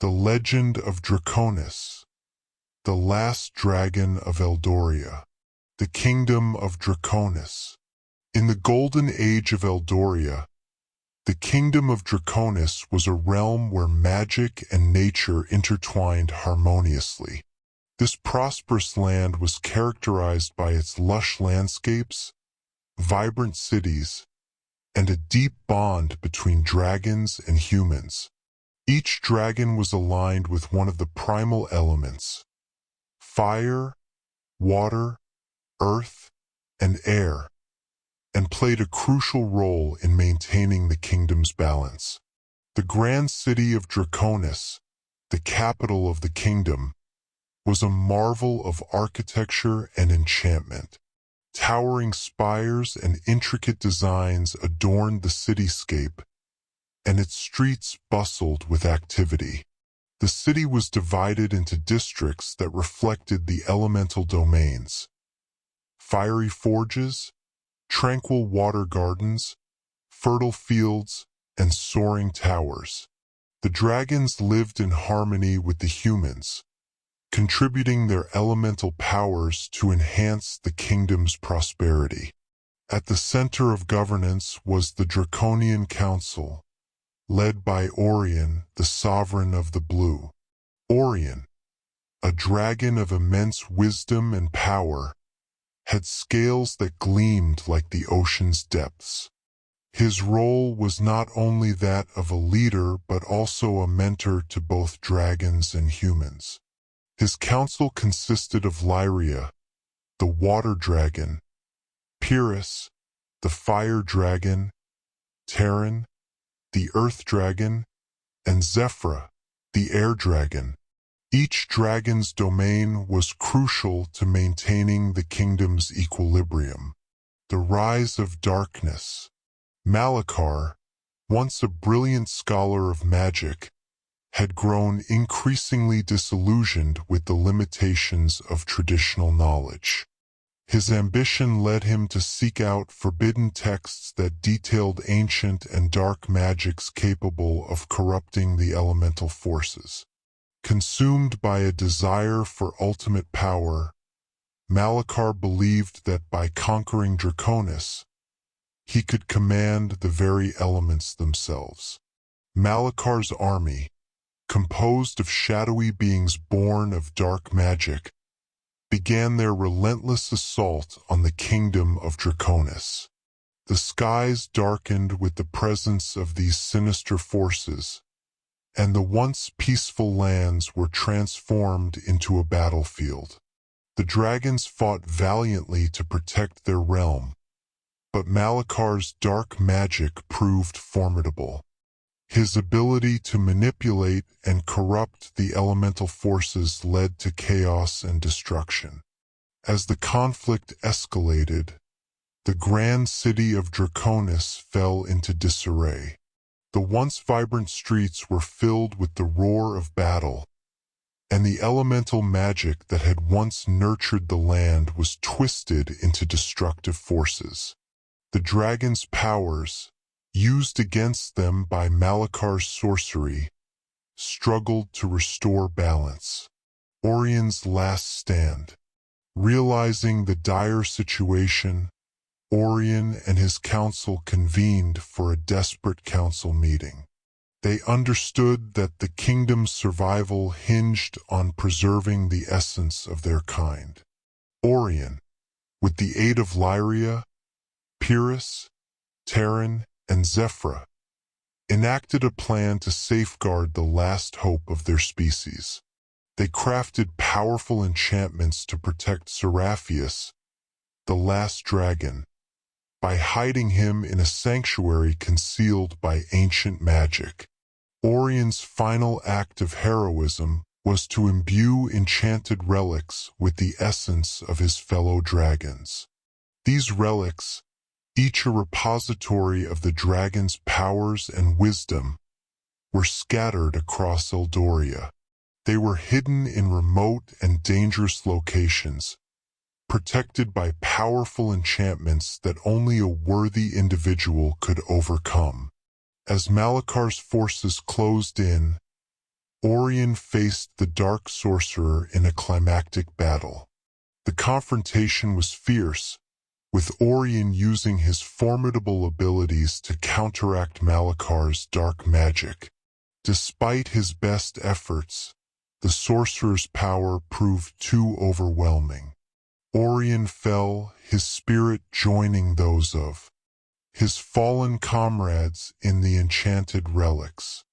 The Legend of Draconis, the Last Dragon of Eldoria, the Kingdom of Draconis. In the Golden Age of Eldoria, the Kingdom of Draconis was a realm where magic and nature intertwined harmoniously. This prosperous land was characterized by its lush landscapes, vibrant cities, and a deep bond between dragons and humans. Each dragon was aligned with one of the primal elements: fire, water, earth, and air, and played a crucial role in maintaining the kingdom's balance. The grand city of Draconis, the capital of the kingdom, was a marvel of architecture and enchantment. Towering spires and intricate designs adorned the cityscape, and its streets bustled with activity. The city was divided into districts that reflected the elemental domains: fiery forges, tranquil water gardens, fertile fields, and soaring towers. The dragons lived in harmony with the humans, contributing their elemental powers to enhance the kingdom's prosperity. At the center of governance was the Draconian Council, led by Orion, the sovereign of the Blue. Orion, a dragon of immense wisdom and power, had scales that gleamed like the ocean's depths. His role was not only that of a leader but also a mentor to both dragons and humans. His council consisted of Lyria, the water dragon, Perilous, the fire dragon, Terran, the earth dragon, and Zephyra, the air dragon. Each dragon's domain was crucial to maintaining the kingdom's equilibrium. The rise of darkness. Malakar, once a brilliant scholar of magic, had grown increasingly disillusioned with the limitations of traditional knowledge. His ambition led him to seek out forbidden texts that detailed ancient and dark magics capable of corrupting the elemental forces. Consumed by a desire for ultimate power, Malakar believed that by conquering Draconis, he could command the very elements themselves. Malakar's army, composed of shadowy beings born of dark magic, began their relentless assault on the Kingdom of Draconis. The skies darkened with the presence of these sinister forces, and the once peaceful lands were transformed into a battlefield. The dragons fought valiantly to protect their realm, but Malakar's dark magic proved formidable. His ability to manipulate and corrupt the elemental forces led to chaos and destruction. As the conflict escalated, the grand city of Draconis fell into disarray. The once vibrant streets were filled with the roar of battle, and the elemental magic that had once nurtured the land was twisted into destructive forces. The dragons' powers, used against them by Malakar's sorcery, struggled to restore balance. Orion's last stand. Realizing the dire situation, Orion and his council convened for a desperate council meeting. They understood that the kingdom's survival hinged on preserving the essence of their kind. Orion, with the aid of Lyria, Perilous, Terran, and Zephyra, enacted a plan to safeguard the last hope of their species. They crafted powerful enchantments to protect Seraphius, the last dragon, by hiding him in a sanctuary concealed by ancient magic. Orion's final act of heroism was to imbue enchanted relics with the essence of his fellow dragons. These relics, each a repository of the dragon's powers and wisdom, were scattered across Eldoria. They were hidden in remote and dangerous locations, protected by powerful enchantments that only a worthy individual could overcome. As Malakar's forces closed in, Orion faced the dark sorcerer in a climactic battle. The confrontation was fierce, with Orion using his formidable abilities to counteract Malakar's dark magic. Despite his best efforts, the sorcerer's power proved too overwhelming. Orion fell, his spirit joining those of his fallen comrades in the enchanted relics.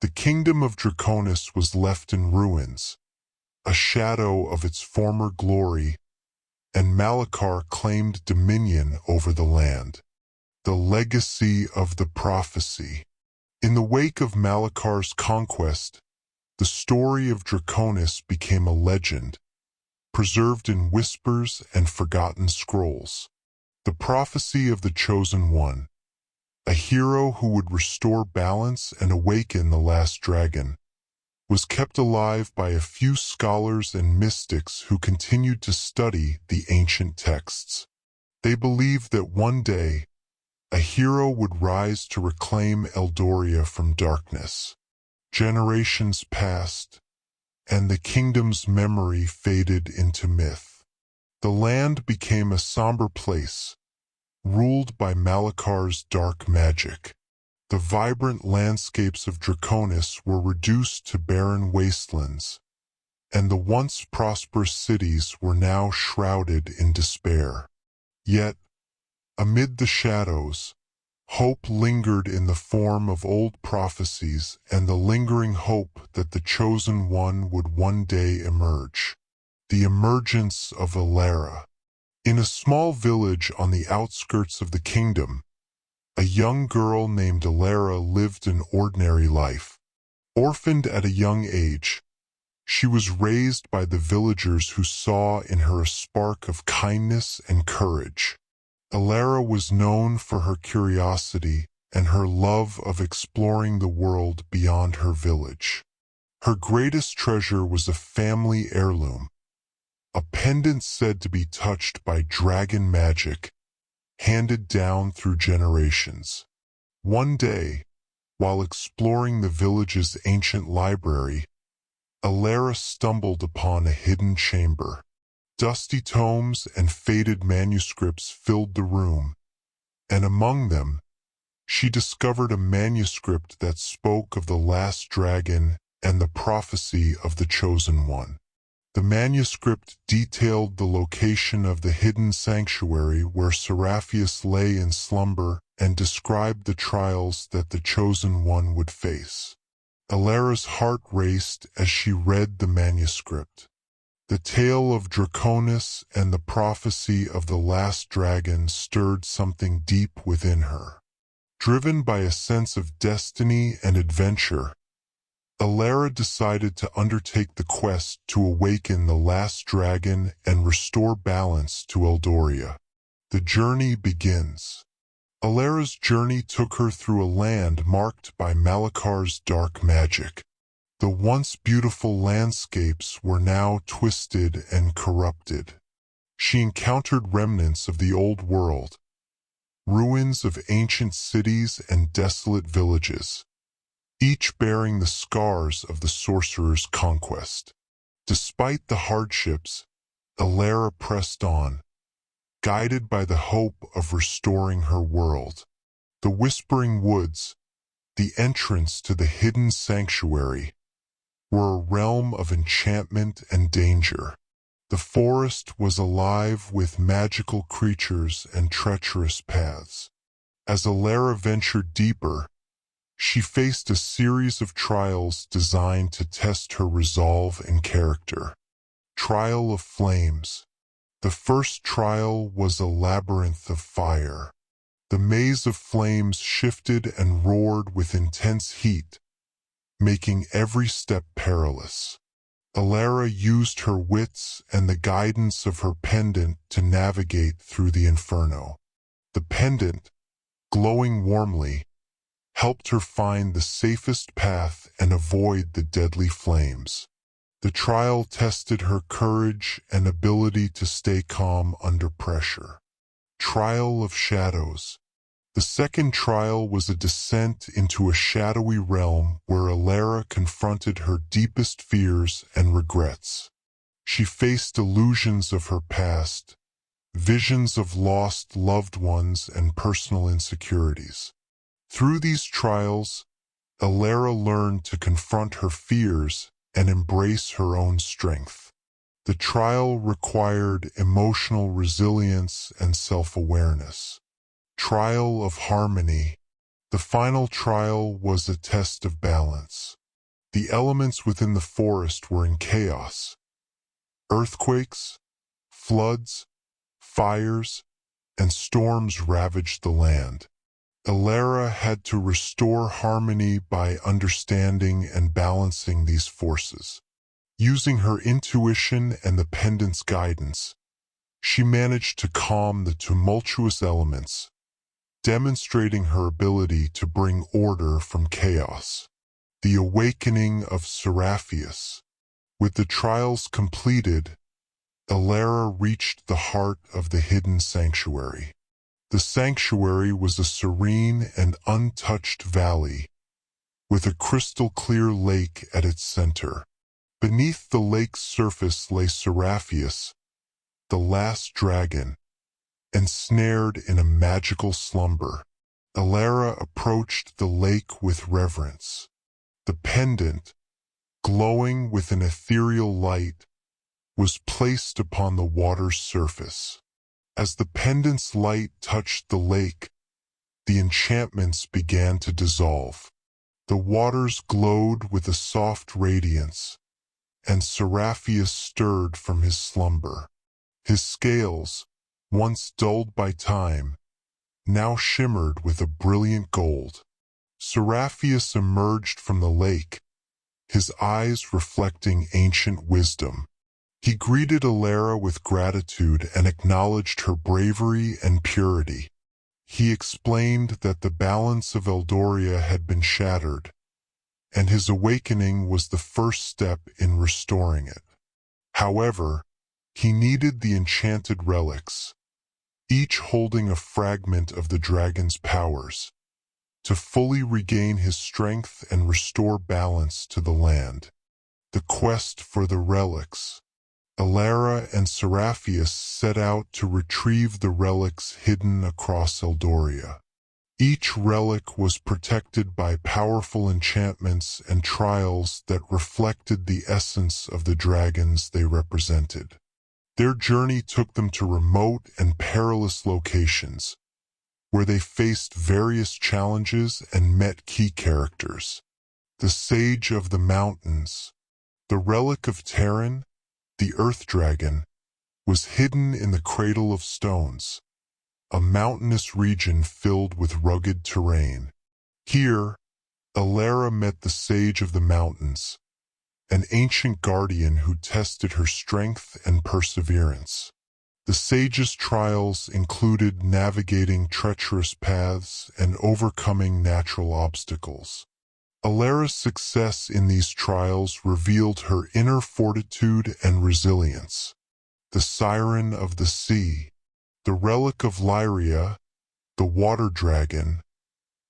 The kingdom of Draconis was left in ruins, a shadow of its former glory, and Malakar claimed dominion over the land. The legacy of the prophecy. In the wake of Malakar's conquest, the story of Draconis became a legend, preserved in whispers and forgotten scrolls. The prophecy of the Chosen One, a hero who would restore balance and awaken the last dragon, was kept alive by a few scholars and mystics who continued to study the ancient texts. They believed that one day, a hero would rise to reclaim Eldoria from darkness. Generations passed, and the kingdom's memory faded into myth. The land became a somber place, ruled by Malakar's dark magic. The vibrant landscapes of Draconis were reduced to barren wastelands, and the once prosperous cities were now shrouded in despair. Yet, amid the shadows, hope lingered in the form of old prophecies and the lingering hope that the Chosen One would one day emerge. The emergence of Elara. In a small village on the outskirts of the kingdom, a young girl named Elara lived an ordinary life. Orphaned at a young age, she was raised by the villagers who saw in her a spark of kindness and courage. Elara was known for her curiosity and her love of exploring the world beyond her village. Her greatest treasure was a family heirloom, a pendant said to be touched by dragon magic, handed down through generations. One day, while exploring the village's ancient library, Elara stumbled upon a hidden chamber. Dusty tomes and faded manuscripts filled the room, and among them, she discovered a manuscript that spoke of the last dragon and the prophecy of the Chosen One. The manuscript detailed the location of the hidden sanctuary where Seraphius lay in slumber and described the trials that the Chosen One would face. Elara's heart raced as she read the manuscript. The tale of Draconis and the prophecy of the last dragon stirred something deep within her. Driven by a sense of destiny and adventure, Elara decided to undertake the quest to awaken the last dragon and restore balance to Eldoria. The journey begins. Elara's journey took her through a land marked by Malakar's dark magic. The once beautiful landscapes were now twisted and corrupted. She encountered remnants of the old world, ruins of ancient cities and desolate villages, each bearing the scars of the sorcerer's conquest. Despite the hardships, Elara pressed on, guided by the hope of restoring her world. The Whispering Woods, the entrance to the hidden sanctuary, were a realm of enchantment and danger. The forest was alive with magical creatures and treacherous paths. As Elara ventured deeper, she faced a series of trials designed to test her resolve and character. Trial of Flames. The first trial was a labyrinth of fire. The maze of flames shifted and roared with intense heat, making every step perilous. Elara used her wits and the guidance of her pendant to navigate through the inferno. The pendant, glowing warmly, helped her find the safest path and avoid the deadly flames. The trial tested her courage and ability to stay calm under pressure. Trial of Shadows. The second trial was a descent into a shadowy realm where Elara confronted her deepest fears and regrets. She faced illusions of her past, visions of lost loved ones, and personal insecurities. Through these trials, Elara learned to confront her fears and embrace her own strength. The trial required emotional resilience and self-awareness. Trial of harmony. The final trial was a test of balance. The elements within the forest were in chaos. Earthquakes, floods, fires, and storms ravaged the land. Elara had to restore harmony by understanding and balancing these forces. Using her intuition and the pendant's guidance, she managed to calm the tumultuous elements, demonstrating her ability to bring order from chaos. The awakening of Seraphius. With the trials completed, Elara reached the heart of the hidden sanctuary. The sanctuary was a serene and untouched valley, with a crystal-clear lake at its center. Beneath the lake's surface lay Seraphius, the last dragon, ensnared in a magical slumber. Elara approached the lake with reverence. The pendant, glowing with an ethereal light, was placed upon the water's surface. As the pendant's light touched the lake, the enchantments began to dissolve. The waters glowed with a soft radiance, and Seraphius stirred from his slumber. His scales, once dulled by time, now shimmered with a brilliant gold. Seraphius emerged from the lake, his eyes reflecting ancient wisdom. He greeted Elara with gratitude and acknowledged her bravery and purity. He explained that the balance of Eldoria had been shattered, and his awakening was the first step in restoring it. However, he needed the enchanted relics, each holding a fragment of the dragon's powers, to fully regain his strength and restore balance to the land. The quest for the relics. Elara and Seraphius set out to retrieve the relics hidden across Eldoria. Each relic was protected by powerful enchantments and trials that reflected the essence of the dragons they represented. Their journey took them to remote and perilous locations, where they faced various challenges and met key characters. The Sage of the Mountains. The relic of Terran, the Earth Dragon, was hidden in the Cradle of Stones, a mountainous region filled with rugged terrain. Here, Elara met the Sage of the Mountains, an ancient guardian who tested her strength and perseverance. The sage's trials included navigating treacherous paths and overcoming natural obstacles. Elara's success in these trials revealed her inner fortitude and resilience. The Siren of the Sea. The relic of Lyria, the water dragon,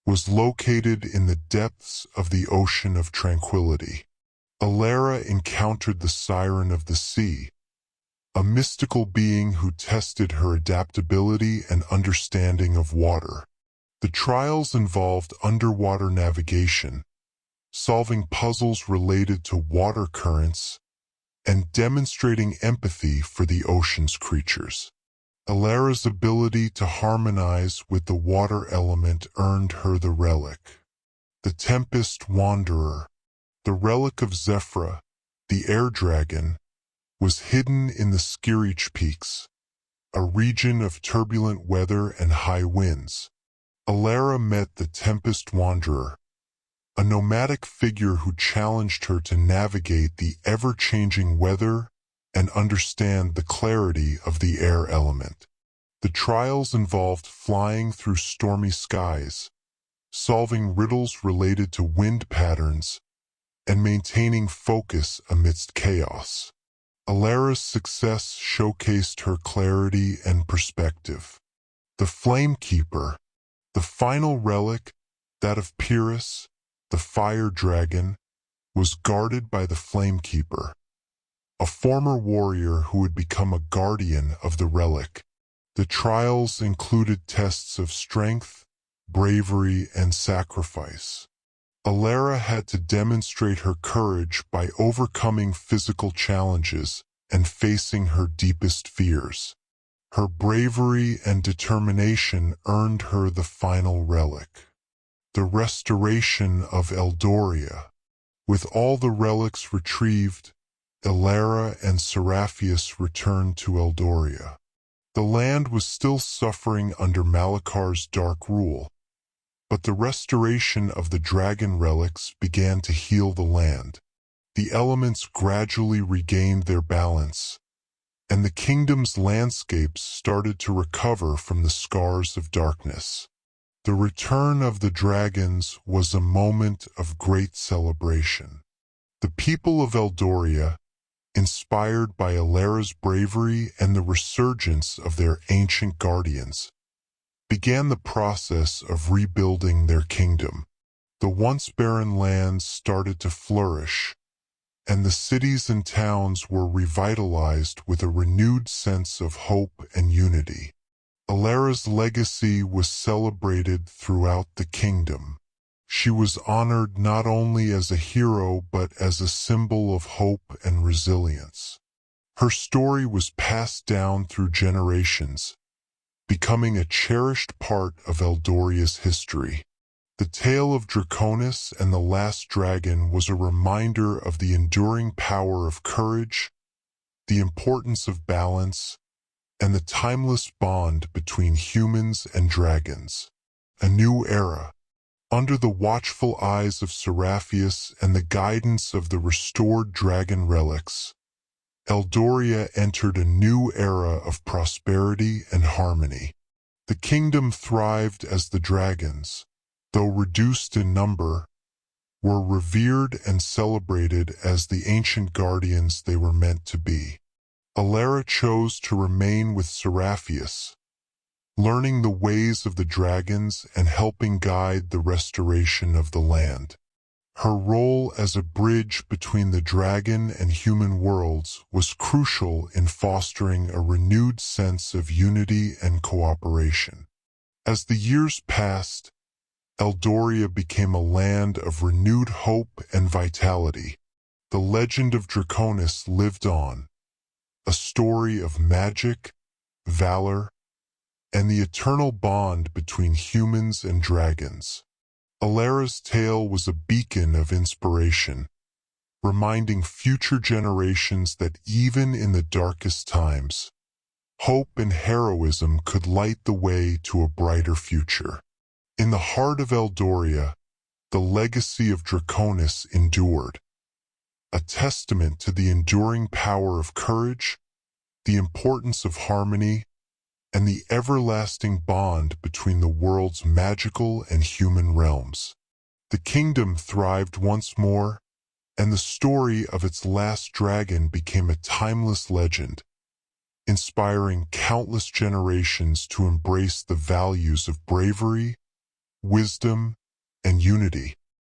was located in the depths of the Ocean of Tranquility. Elara encountered the Siren of the Sea, a mystical being who tested her adaptability and understanding of water. The trials involved underwater navigation, solving puzzles related to water currents, and demonstrating empathy for the ocean's creatures. Elara's ability to harmonize with the water element earned her the relic. The Tempest Wanderer. The relic of Zephyra, the air dragon, was hidden in the Skirich Peaks, a region of turbulent weather and high winds. Elara met the Tempest Wanderer, a nomadic figure who challenged her to navigate the ever-changing weather and understand the clarity of the air element. The trials involved flying through stormy skies, solving riddles related to wind patterns, and maintaining focus amidst chaos. Elara's success showcased her clarity and perspective. The Flamekeeper. The final relic, that of Perilous, the fire dragon, was guarded by the Flamekeeper, a former warrior who would become a guardian of the relic. The trials included tests of strength, bravery, and sacrifice. Elara had to demonstrate her courage by overcoming physical challenges and facing her deepest fears. Her bravery and determination earned her the final relic, the restoration of Eldoria. With all the relics retrieved, Elara and Seraphius returned to Eldoria. The land was still suffering under Malakar's dark rule, but the restoration of the dragon relics began to heal the land. The elements gradually regained their balance, and the kingdom's landscapes started to recover from the scars of darkness. The return of the dragons was a moment of great celebration. The people of Eldoria, inspired by Elara's bravery and the resurgence of their ancient guardians, began the process of rebuilding their kingdom. The once barren lands started to flourish, and the cities and towns were revitalized with a renewed sense of hope and unity. Elara's legacy was celebrated throughout the kingdom. She was honored not only as a hero but as a symbol of hope and resilience. Her story was passed down through generations, becoming a cherished part of Eldoria's history. The tale of Draconis and the Last Dragon was a reminder of the enduring power of courage, the importance of balance, and the timeless bond between humans and dragons. A new era. Under the watchful eyes of Seraphius and the guidance of the restored dragon relics, Eldoria entered a new era of prosperity and harmony. The kingdom thrived as the dragons, though reduced in number, were revered and celebrated as the ancient guardians they were meant to be. Elara chose to remain with Seraphius, learning the ways of the dragons and helping guide the restoration of the land. Her role as a bridge between the dragon and human worlds was crucial in fostering a renewed sense of unity and cooperation. As the years passed, Eldoria became a land of renewed hope and vitality. The legend of Draconis lived on, a story of magic, valor, and the eternal bond between humans and dragons. Elara's tale was a beacon of inspiration, reminding future generations that even in the darkest times, hope and heroism could light the way to a brighter future. In the heart of Eldoria, the legacy of Draconis endured, a testament to the enduring power of courage, the importance of harmony, and the everlasting bond between the world's magical and human realms. The kingdom thrived once more, and the story of its last dragon became a timeless legend, inspiring countless generations to embrace the values of bravery, wisdom, and unity.